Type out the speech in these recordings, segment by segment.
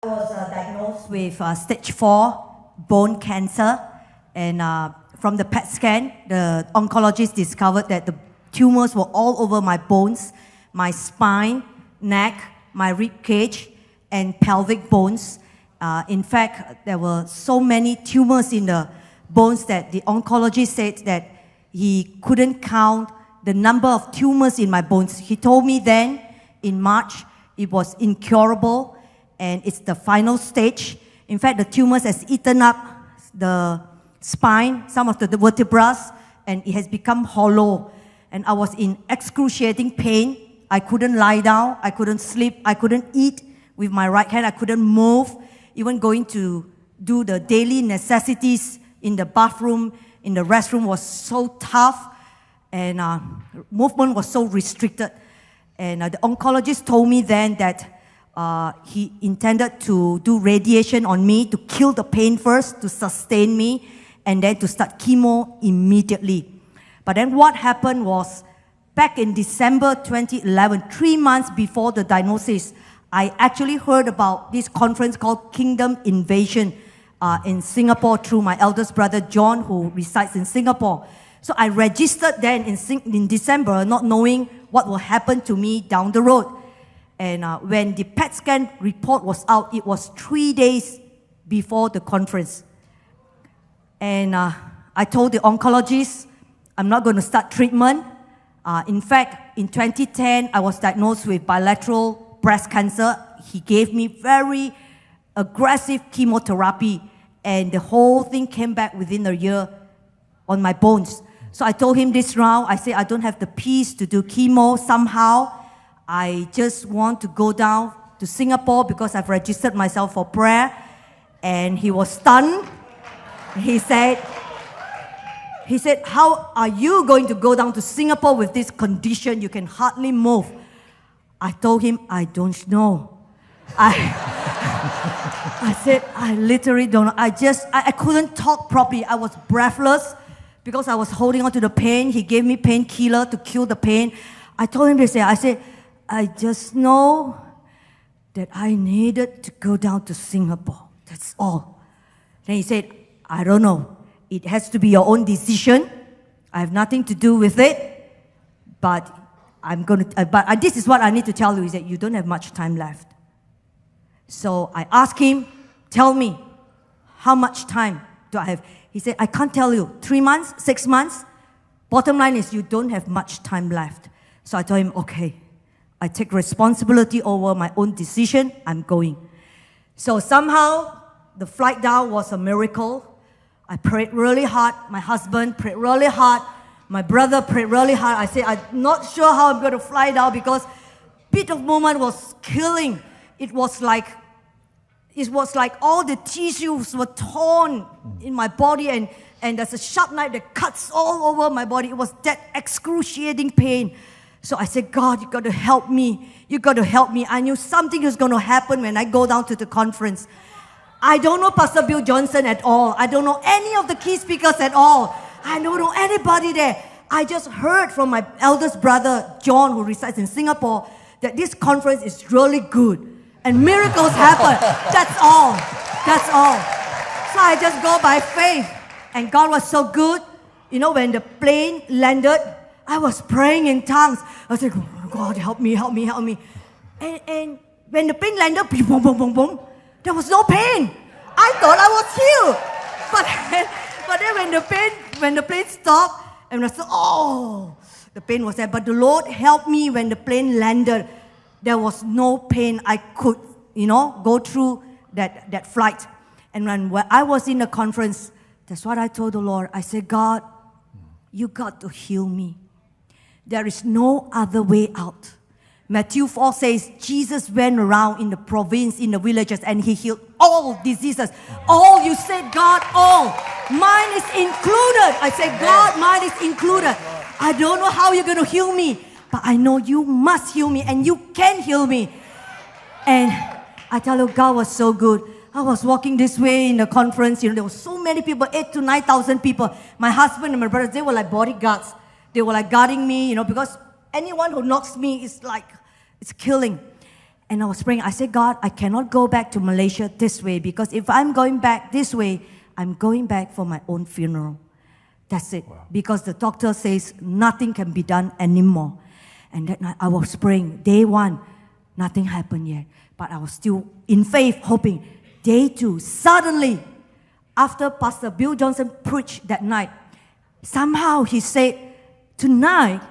I was diagnosed with stage 4 bone cancer, and from the PET scan, the oncologist discovered that the tumors were all over my bones, my spine, neck, my rib cage, and pelvic bones. In fact, there were so many tumors in the bones that the oncologist said that he couldn't count the number of tumors in my bones. He told me then, in March, it was incurable, and it's the final stage. In fact, the tumors has eaten up the spine, some of the vertebrae, and it has become hollow. And I was in excruciating pain. I couldn't lie down, I couldn't sleep, I couldn't eat with my right hand, I couldn't move. Even going to do the daily necessities in the bathroom, in the restroom was so tough, and movement was so restricted. And the oncologist told me then that he intended to do radiation on me to kill the pain first, to sustain me, and then to start chemo immediately. But then what happened was, back in December 2011, 3 months before the diagnosis, I actually heard about this conference called Kingdom Invasion in Singapore through my eldest brother John, who resides in Singapore. So I registered then in December, not knowing what will happen to me down the road. And when the PET scan report was out, it was 3 days before the conference. And I told the oncologist, I'm not going to start treatment. In fact, in 2010, I was diagnosed with bilateral breast cancer. He gave me very aggressive chemotherapy, and the whole thing came back within a year on my bones. So I told him this round, I said, I don't have the peace to do chemo somehow. I just want to go down to Singapore because I've registered myself for prayer. And he was stunned. He said, how are you going to go down to Singapore with this condition? You can hardly move. I told him, I don't know. I said, I literally don't know. I couldn't talk properly. I was breathless because I was holding on to the pain. He gave me painkiller to kill the pain. I told him this, I said, I just know that I needed to go down to Singapore. That's all. Then he said, I don't know. It has to be your own decision. I have nothing to do with it. But this is what I need to tell you, is that you don't have much time left. So I asked him, tell me, how much time do I have? He said, I can't tell you. 3 months, 6 months? Bottom line is you don't have much time left. So I told him, okay, I take responsibility over my own decision, I'm going. So somehow, the flight down was a miracle. I prayed really hard, my husband prayed really hard, my brother prayed really hard. I said, I'm not sure how I'm going to fly down because bit of movement was killing. It was like all the tissues were torn in my body, and there's a sharp knife that cuts all over my body. It was that excruciating pain. So I said, God, you got to help me. You got to help me. I knew something was going to happen when I go down to the conference. I don't know Pastor Bill Johnson at all. I don't know any of the key speakers at all. I don't know anybody there. I just heard from my eldest brother, John, who resides in Singapore, that this conference is really good. And miracles happen. That's all. That's all. So I just go by faith. And God was so good. You know, when the plane landed, I was praying in tongues. I said, oh, God, help me, help me, help me. And when the plane landed, boom, boom, boom, boom, there was no pain. I thought I was healed. But then when the plane stopped, and I said, oh, the pain was there. But the Lord helped me when the plane landed. There was no pain. I could, go through that flight. And when I was in the conference, that's what I told the Lord. I said, God, you got to heal me. There is no other way out. Matthew 4 says, Jesus went around in the province, in the villages, and he healed all diseases. All, you said, God, all. Mine is included. I said, God, mine is included. I don't know how you're going to heal me, but I know you must heal me, and you can heal me. And I tell you, God was so good. I was walking this way in the conference. There were so many people, 8,000 to 9,000 people. My husband and my brothers, they were like bodyguards. They were like guarding me, because anyone who knocks me is like, it's killing. And I was praying. I said, God, I cannot go back to Malaysia this way, because if I'm going back this way, I'm going back for my own funeral. That's it. Wow. Because the doctor says nothing can be done anymore. And that night I was praying. Day 1, nothing happened yet. But I was still in faith, hoping. Day 2, suddenly, after Pastor Bill Johnson preached that night, somehow he said, tonight,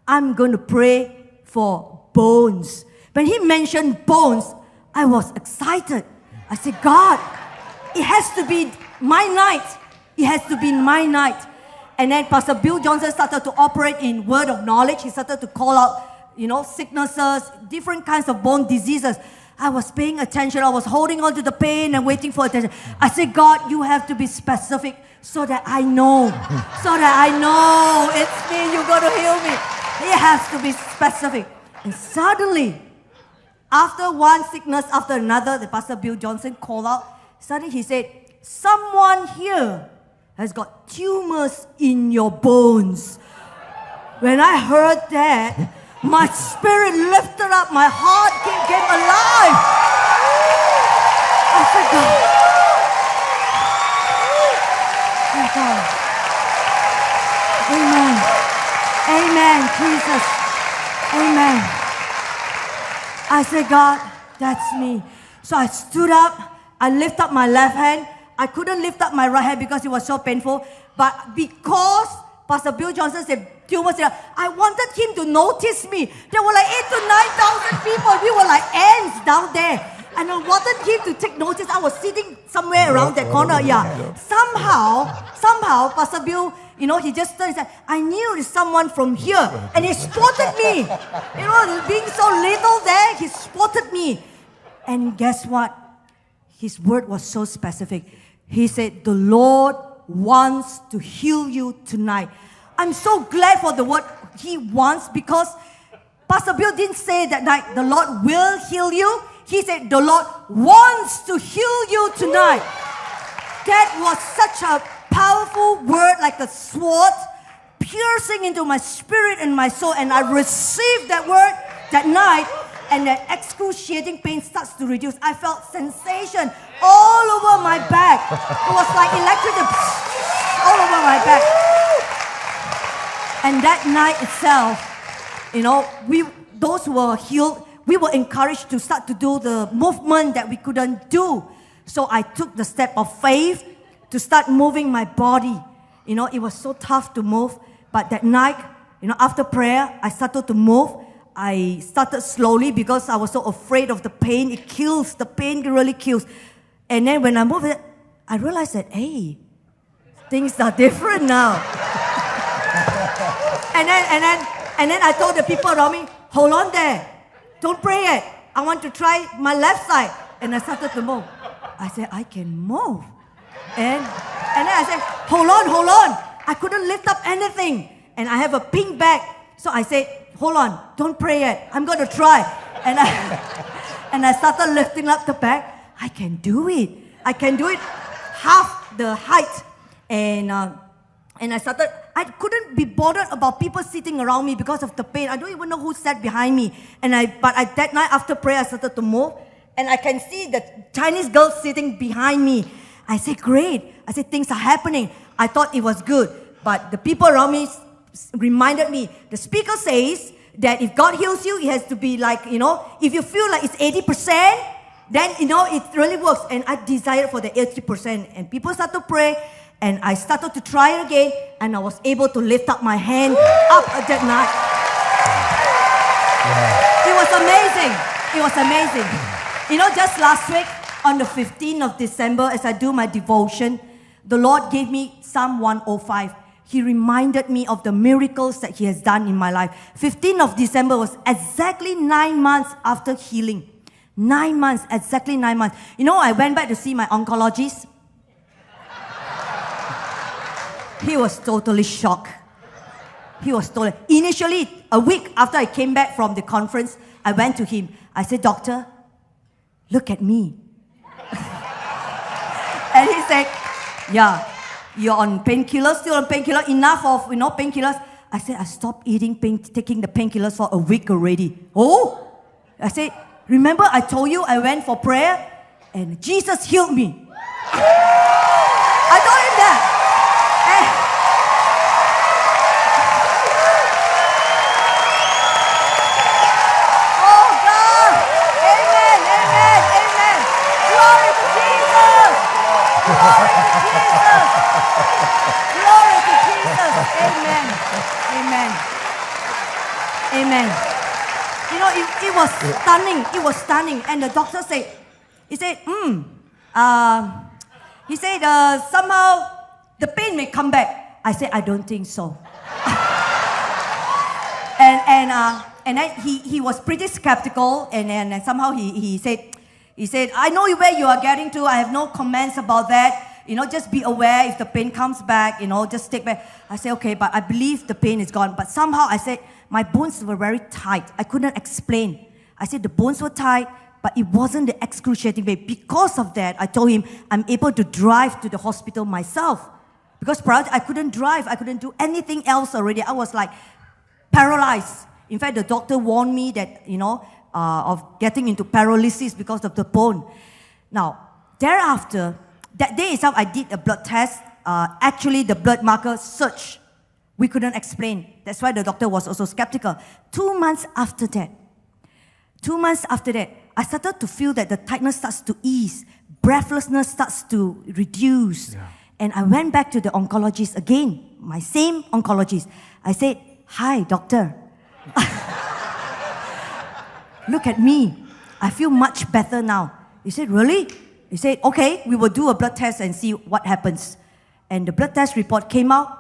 I'm going to pray for bones. When he mentioned bones, I was excited. I said, God, it has to be my night. It has to be my night. And then Pastor Bill Johnson started to operate in word of knowledge. He started to call out, sicknesses, different kinds of bone diseases. I was paying attention. I was holding on to the pain and waiting for attention. I said, God, you have to be specific so that I know. So that I know it's me. You're going to heal me. It has to be specific. And suddenly, after one sickness after another, the Pastor Bill Johnson called out. Suddenly he said, someone here has got tumors in your bones. When I heard that, my spirit lifted up, my heart came alive. I said, God. Oh God. Amen. Amen, Jesus. Amen. I said, God, that's me. So I stood up, I lifted up my left hand. I couldn't lift up my right hand because it was so painful. But because Pastor Bill Johnson said, tumors here, I wanted him to notice me. There were like 8,000 to 9,000 people. We were like ants down there. And I wanted him to take notice. I was sitting somewhere around that corner. Yeah. Somehow, Pastor Bill, he just turned and said, I knew it's someone from here. And he spotted me. Being so little there, he spotted me. And guess what? His word was so specific. He said, the Lord wants to heal you tonight. I'm so glad for the word he wants, because Pastor Bill didn't say that night, the Lord will heal you. He said, the Lord wants to heal you tonight. That was such a powerful word, like a sword, piercing into my spirit and my soul. And I received that word that night, and that excruciating pain starts to reduce. I felt sensation all over my back. It was like electricity all over my back. And that night itself, those who were healed, we were encouraged to start to do the movement that we couldn't do. So I took the step of faith to start moving my body. It was so tough to move. But that night, after prayer, I started to move. I started slowly because I was so afraid of the pain. It kills. The pain really kills. And then when I moved it, I realized that, hey, things are different now. and then I told the people around me, hold on there. Don't pray yet. I want to try my left side. And I started to move. I said, I can move. And then I said, hold on. I couldn't lift up anything. And I have a pink bag. So I said, hold on, don't pray yet. I'm going to try. And I started lifting up the bag. I can do it. I can do it half the height. And I couldn't be bothered about people sitting around me because of the pain. I don't even know who sat behind me. But that night after prayer, I started to move. And I can see the Chinese girl sitting behind me. I said, great. I said, things are happening. I thought it was good. But the people around me reminded me, the speaker says that if God heals you, it has to be like, if you feel like it's 80%, then, it really works. And I desired for the 80%. And people started to pray, and I started to try it again, and I was able to lift up my hand up that night. It was amazing. It was amazing. Just last week, on the 15th of December, as I do my devotion, the Lord gave me Psalm 105. He reminded me of the miracles that He has done in my life. 15th of December was exactly 9 months after healing. 9 months, exactly 9 months. I went back to see my oncologist. He was totally shocked. Initially, a week after I came back from the conference, I went to him. I said, Doctor, look at me. And he said, yeah, you're on painkillers, still on painkillers, enough of, painkillers. I said, I stopped taking the painkillers for a week already. Oh? I said, Remember I told you I went for prayer and Jesus healed me. I told him that. Oh God. Amen, amen, amen. Glory to Jesus. Glory to Jesus. Glory to Jesus. Amen. Amen. Amen. You know, it was stunning. It was stunning. And the doctor said, he said, somehow the pain may come back. I said, I don't think so. and then he was pretty skeptical. And then somehow he said, I know where you are getting to. I have no comments about that. You know, just be aware if the pain comes back, you know, just take back. I said, okay, but I believe the pain is gone. But somehow I said, my bones were very tight. I couldn't explain. I said the bones were tight, but it wasn't the excruciating pain. Because of that, I told him I'm able to drive to the hospital myself. Because prior I couldn't drive. I couldn't do anything else already. I was like paralyzed. In fact, the doctor warned me that, you know, of getting into paralysis because of the bone. Now, thereafter, that day itself, I did a blood test. Actually, the blood marker search, we couldn't explain. That's why the doctor was also skeptical. 2 months after that, I started to feel that the tightness starts to ease, breathlessness starts to reduce. Yeah. And I went back to the oncologist again, my same oncologist. I said, hi, doctor. Look at me. I feel much better now. He said, really? He said, okay, we will do a blood test and see what happens. And the blood test report came out.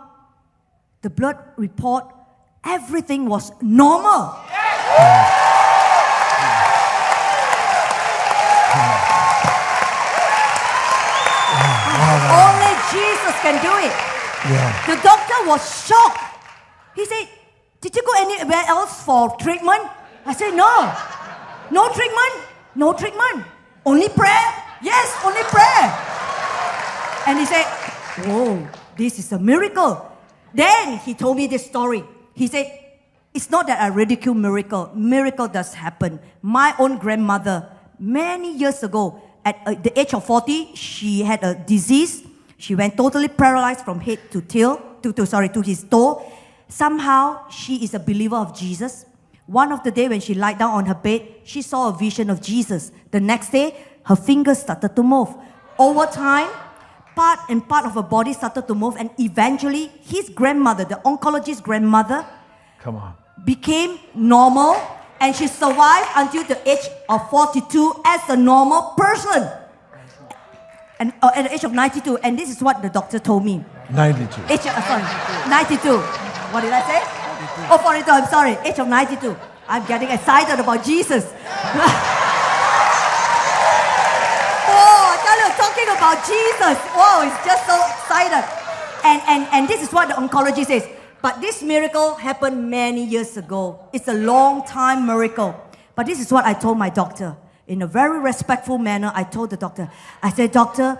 The blood report, everything was normal. Only Jesus can do it. Yeah. The doctor was shocked. He said, did you go anywhere else for treatment? I said, no. No treatment? No treatment. Only prayer? Yes, only prayer. And he said, whoa, this is a miracle. Then he told me this story. He said, it's not that I ridicule miracle. Miracle does happen. My own grandmother, many years ago, at the age of 40, she had a disease. She went totally paralyzed from head to tail, to his toe. Somehow, she is a believer of Jesus. One of the day when she lied down on her bed, she saw a vision of Jesus. The next day, her fingers started to move. Over time, part of her body started to move, and eventually, his grandmother, the oncologist's grandmother, became normal, and she survived until the age of 42 as a normal person. And at the age of 92, and this is what the doctor told me. 92. 92. What did I say? 42. Oh, 42, I'm sorry. Age of 92. I'm getting excited about Jesus. Talking about Jesus. Whoa, it's just so excited. And this is what the oncologist says. But this miracle happened many years ago. It's a long time miracle. But this is what I told my doctor. In a very respectful manner, I told the doctor, I said, doctor,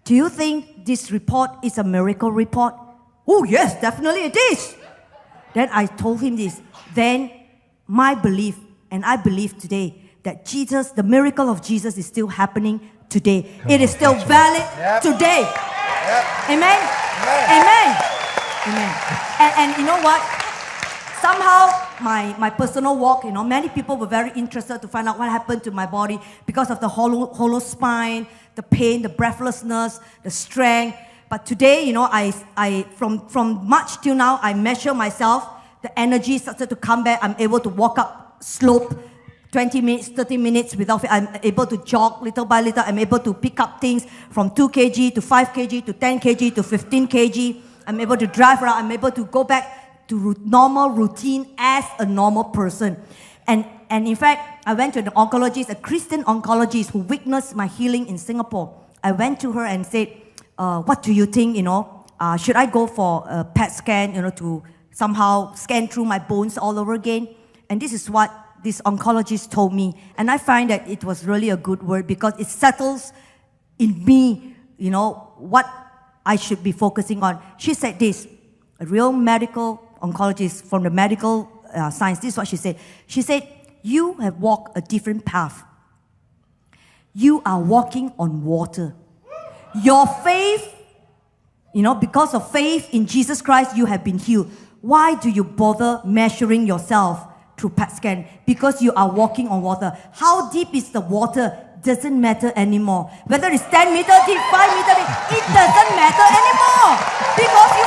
do you think this report is a miracle report? Oh, yes, definitely it is. Then I told him this. Then my belief, and I believe today, that Jesus, the miracle of Jesus is still happening today. It is still valid today. Amen? Amen. Amen. And you know what? Somehow, my personal walk, you know, many people were very interested to find out what happened to my body because of the hollow spine, the pain, the breathlessness, the strength. But today, you know, I from March till now, I measure myself. The energy started to come back. I'm able to walk up slope 20 minutes, 30 minutes without, I'm able to jog little by little. I'm able to pick up things from 2 kg to 5 kg to 10 kg to 15 kg. I'm able to drive around. I'm able to go back to normal routine as a normal person. And in fact, I went to an oncologist, a Christian oncologist who witnessed my healing in Singapore. I went to her and said, what do you think, you know, should I go for a PET scan, you know, to somehow scan through my bones all over again? And this is what this oncologist told me. And I find that it was really a good word because it settles in me, you know, what I should be focusing on. She said this, a real medical oncologist from the medical science, this is what she said. She said, you have walked a different path. You are walking on water. Your faith, because of faith in Jesus Christ, you have been healed. Why do you bother measuring yourself through PET scan? Because you are walking on water. How deep is the water doesn't matter anymore. Whether it's 10 meter deep, 5 meter deep, it doesn't matter anymore. Because you